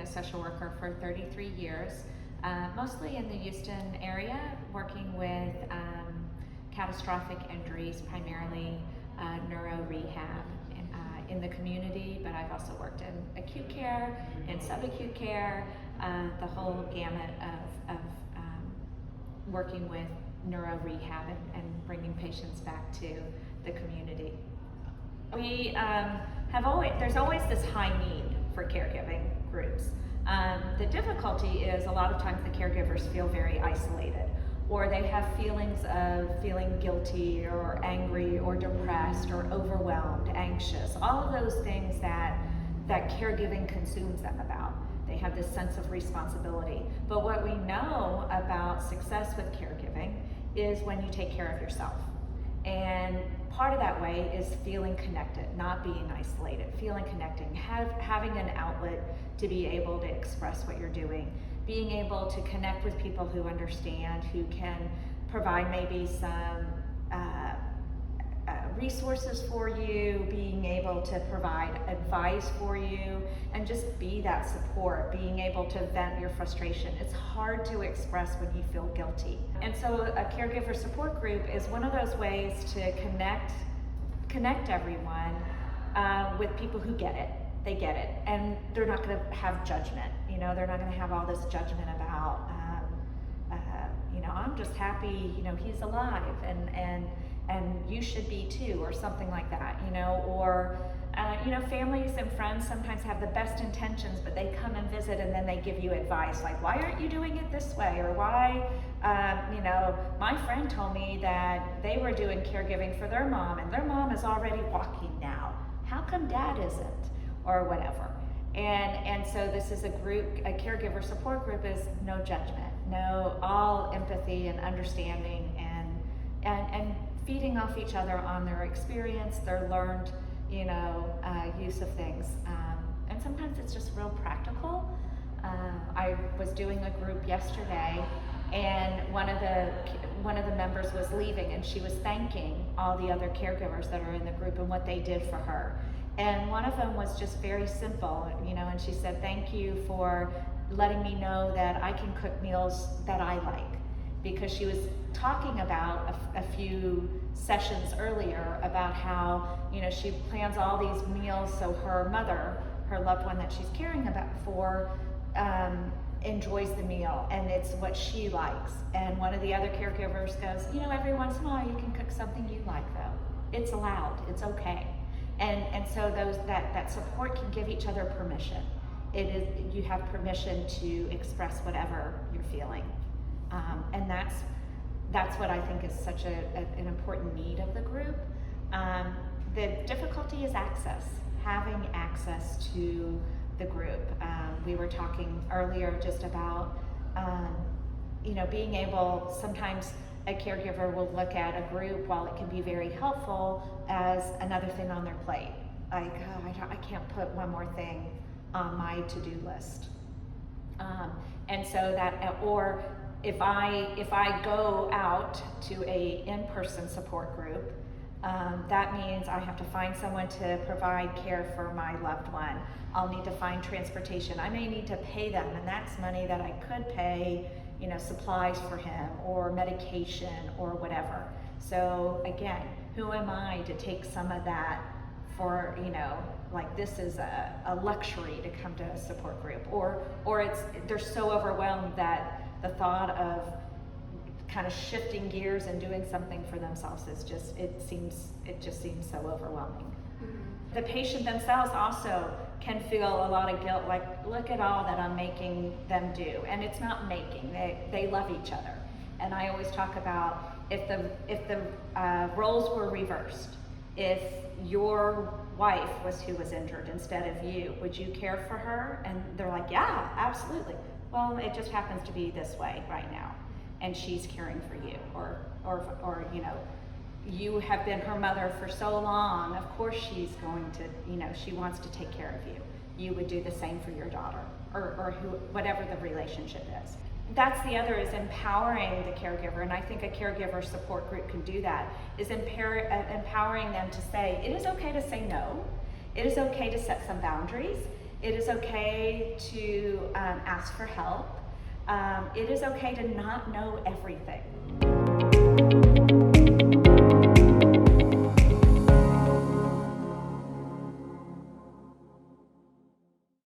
a social worker for 33 years, mostly in the Houston area, working with catastrophic injuries, primarily neuro rehab in the community, but I've also worked in acute care, in subacute care, the whole gamut of working with neuro rehab and bringing patients back to the community. We there's always this high need for caregiving groups. The difficulty is a lot of times the caregivers feel very isolated, or they have feelings of feeling guilty or angry or depressed or overwhelmed, anxious, all of those things that caregiving consumes them about. They have this sense of responsibility. But what we know about success with caregiving is when you take care of yourself. And part of that way is feeling connected, not being isolated, feeling connected, having an outlet to be able to express what you're doing, being able to connect with people who understand, who can provide maybe some resources for you, being able to provide advice for you, and just be that support, being able to vent your frustration. It's hard to express when you feel guilty. And so a caregiver support group is one of those ways to connect everyone with people who get it. They get it, and they're not going to have judgment. You know, they're not going to have all this judgment about, I'm just happy, he's alive, and you should be too, or something like that, or families and friends sometimes have the best intentions, but they come and visit and then they give you advice like, why aren't you doing it this way? Or why, my friend told me that they were doing caregiving for their mom and their mom is already walking now. How come dad isn't? Or whatever. And so this is a caregiver support group is no judgment, all empathy and understanding and feeding off each other on their experience, their learned, use of things. And sometimes it's just real practical. I was doing a group yesterday, and one of the members was leaving, and she was thanking all the other caregivers that are in the group and what they did for her. And one of them was just very simple, and she said, thank you for letting me know that I can cook meals that I like. Because she was talking about a few sessions earlier about how, she plans all these meals so her mother, her loved one that she's caring about for, enjoys the meal, and it's what she likes. And one of the other caregivers goes, every once in a while you can cook something you like though. It's allowed, it's okay. And so that support can give each other permission. You have permission to express whatever you're feeling. And that's what I think is such an important need of the group. The difficulty is access, having access to the group. We were talking earlier just about, being able, sometimes a caregiver will look at a group, while it can be very helpful, as another thing on their plate. Like, I can't put one more thing on my to-do list. And so that, or if I go out to a in-person support group, that means I have to find someone to provide care for my loved one. I'll need to find transportation. I may need to pay them, and that's money that I could pay, supplies for him or medication or whatever. So again, who am I to take some of that for, like this is a luxury to come to a support group, or they're so overwhelmed that the thought of kind of shifting gears and doing something for themselves is it just seems so overwhelming. Mm-hmm. The patient themselves also can feel a lot of guilt, like, look at all that I'm making them do. And it's not making, they love each other. And I always talk about if the roles were reversed, if your wife was who was injured instead of you, would you care for her? And they're like, yeah, absolutely. Well, it just happens to be this way right now, and she's caring for you, or you have been her mother for so long, of course she's going to, she wants to take care of you. You would do the same for your daughter, or whatever the relationship is. That's the other, is empowering the caregiver, and I think a caregiver support group can do that, is empowering them to say, it is okay to say no, it is okay to set some boundaries, It is okay to ask for help. It is okay to not know everything.